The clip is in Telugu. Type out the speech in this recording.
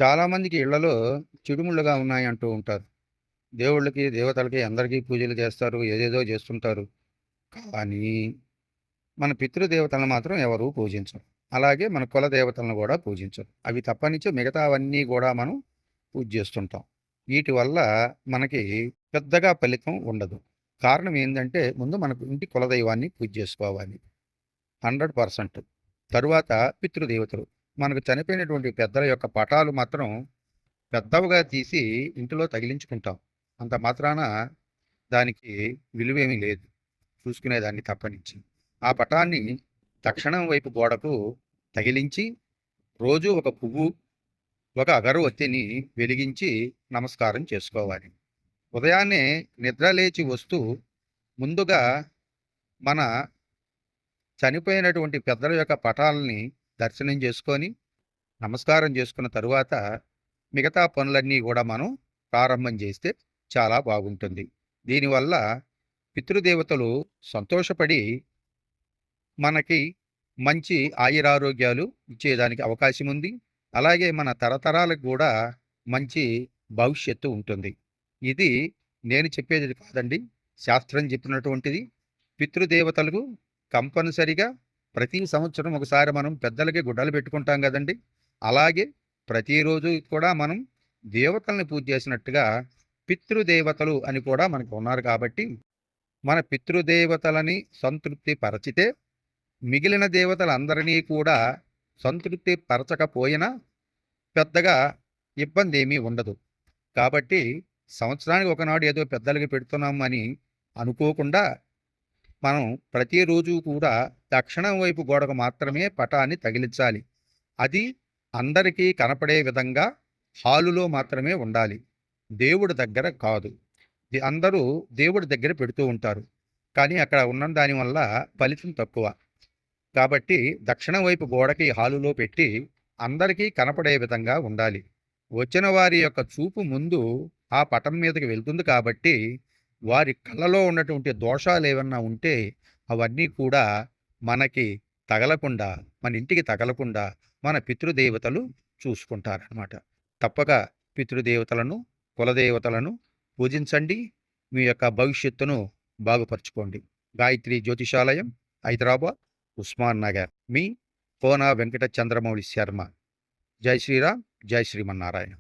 చాలామందికి ఇళ్లలో చిడుముళ్ళుగా ఉన్నాయి అంటూ ఉంటారు. దేవుళ్ళకి, దేవతలకి అందరికీ పూజలు చేస్తారు. ఏదేదో చేస్తుంటారు. కానీ మన పితృదేవతలను మాత్రం ఎవరు పూజించరు. అలాగే మన కుల దేవతలను కూడా పూజించరు. అవి తప్పనించి మిగతావన్నీ కూడా మనం పూజ చేస్తుంటాం. వీటి వల్ల మనకి పెద్దగా ఫలితం ఉండదు. కారణం ఏందంటే ముందు మనకు ఇంటి కులదైవాన్ని పూజ చేసుకోవాలి. 100%. తరువాత పితృదేవతలు. మనకు చనిపోయినటువంటి పెద్దల యొక్క పటాలు మాత్రం పెద్దవిగా తీసి ఇంటిలో తగిలించుకుంటాం. అంత మాత్రాన దానికి విలువేమీ లేదు. చూసుకునేదాన్ని తప్పనించి. ఆ పటాన్ని దక్షిణం వైపు గోడకు తగిలించి రోజూ ఒక పువ్వు, ఒక అగరవత్తిని వెలిగించి నమస్కారం చేసుకోవాలి. ఉదయాన్నే నిద్ర లేచి వస్తూ ముందుగా మన చనిపోయినటువంటి పెద్దల యొక్క పటాలని దర్శనం చేసుకొని, నమస్కారం చేసుకున్న తరువాత మిగతా పనులన్నీ కూడా మనం ప్రారంభం చేస్తే చాలా బాగుంటుంది. దీనివల్ల పితృదేవతలు సంతోషపడి మనకి మంచి ఆయురారోగ్యాలు ఇచ్చేదానికి అవకాశం ఉంది. అలాగే మన తరతరాలకు కూడా మంచి భవిష్యత్తు ఉంటుంది. ఇది నేను చెప్పేది కాదండి. శాస్త్రం చెప్పినటువంటిది. పితృదేవతలకు కంపల్సరిగా ప్రతి సంవత్సరం ఒకసారి మనం పెద్దలకి గుడ్డలు పెట్టుకుంటాం కదండి. అలాగే ప్రతిరోజు కూడా మనం దేవతల్ని పూజ చేసినట్టుగా పితృదేవతలు అని కూడా మనకు ఉన్నారు కాబట్టి మన పితృదేవతలని సంతృప్తి పరచితే మిగిలిన దేవతలందరినీ కూడా సంతృప్తి పరచకపోయినా పెద్దగా ఇబ్బంది ఏమీ ఉండదు. కాబట్టి సంవత్సరానికి ఒకనాడు ఏదో పెద్దలకి పెడుతున్నాం అని అనుకోకుండా మనం ప్రతిరోజు కూడా దక్షిణం వైపు గోడకు మాత్రమే పటాన్ని తగిలించాలి. అది అందరికీ కనపడే విధంగా హాలులో మాత్రమే ఉండాలి. దేవుడి దగ్గర కాదు. అందరూ దేవుడి దగ్గర పెడుతూ ఉంటారు. కానీ అక్కడ ఉన్న దానివల్ల ఫలితం తక్కువ. కాబట్టి దక్షిణం వైపు గోడకి హాలులో పెట్టి అందరికీ కనపడే విధంగా ఉండాలి. వచ్చిన వారి యొక్క చూపు ముందు ఆ పటం మీదకి వెళ్తుంది కాబట్టి వారి కళ్ళలో ఉన్నటువంటి దోషాలు ఏమన్నా ఉంటే అవన్నీ కూడా మనకి తగలకుండా, మన ఇంటికి తగలకుండా మన పితృదేవతలు చూసుకుంటారనమాట. తప్పక పితృదేవతలను, కులదేవతలను పూజించండి. మీ యొక్క భవిష్యత్తును బాగుపరుచుకోండి. గాయత్రి జ్యోతిషాలయం, హైదరాబాద్, ఉస్మాన్ నగర్. మీ కోన వెంకట చంద్రమౌళి శర్మ. జై శ్రీరామ్, జై శ్రీమన్నారాయణ.